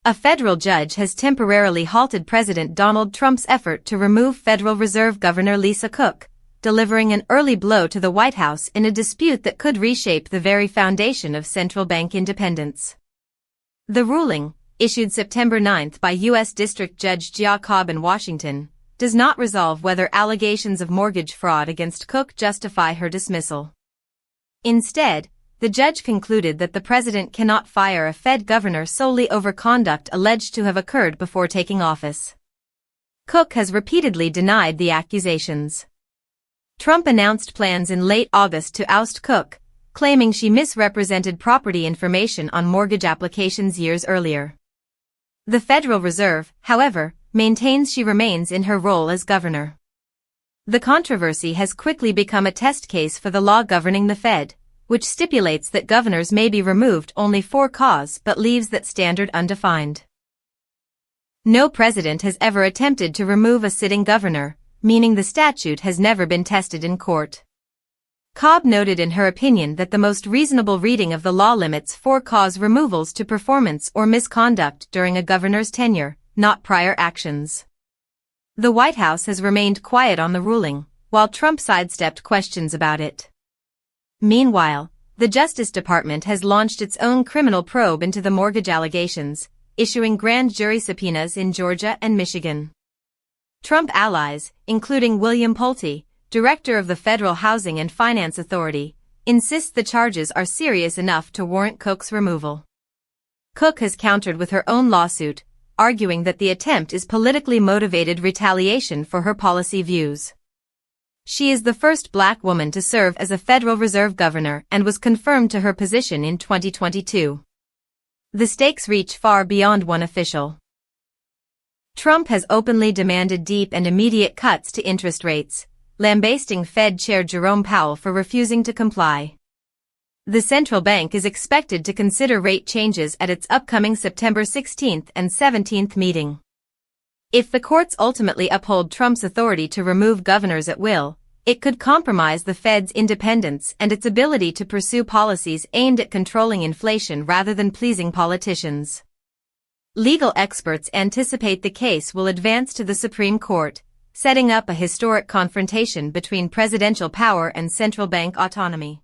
A federal judge has temporarily halted President Donald Trump's effort to remove Federal Reserve Governor Lisa Cook, delivering an early blow to the White House in a dispute that could reshape the very foundation of central bank independence. The ruling, issued September 9 by U.S. District Judge Jia Cobb in Washington, does not resolve whether allegations of mortgage fraud against Cook justify her dismissal. Instead, the judge concluded that the president cannot fire a Fed governor solely over conduct alleged to have occurred before taking office. Cook has repeatedly denied the accusations. Trump announced plans in late August to oust Cook, claiming she misrepresented property information on mortgage applications years earlier. The Federal Reserve, however, maintains she remains in her role as governor. The controversy has quickly become a test case for the law governing the Fed, which stipulates that governors may be removed only for cause but leaves that standard undefined. No president has ever attempted to remove a sitting governor, meaning the statute has never been tested in court. Cobb noted in her opinion that the most reasonable reading of the law limits for-cause removals to performance or misconduct during a governor's tenure, not prior actions. The White House has remained quiet on the ruling, while Trump sidestepped questions about it. Meanwhile, the Justice Department has launched its own criminal probe into the mortgage allegations, issuing grand jury subpoenas in Georgia and Michigan. Trump allies, including William Pulte, director of the Federal Housing and Finance Authority, insist the charges are serious enough to warrant Cook's removal. Cook has countered with her own lawsuit, arguing that the attempt is politically motivated retaliation for her policy views. She is the first black woman to serve as a Federal Reserve governor and was confirmed to her position in 2022. The stakes reach far beyond one official. Trump has openly demanded deep and immediate cuts to interest rates, lambasting Fed Chair Jerome Powell for refusing to comply. The central bank is expected to consider rate changes at its upcoming September 16 and 17 meeting. If the courts ultimately uphold Trump's authority to remove governors at will, it could compromise the Fed's independence and its ability to pursue policies aimed at controlling inflation rather than pleasing politicians. Legal experts anticipate the case will advance to the Supreme Court, setting up a historic confrontation between presidential power and central bank autonomy.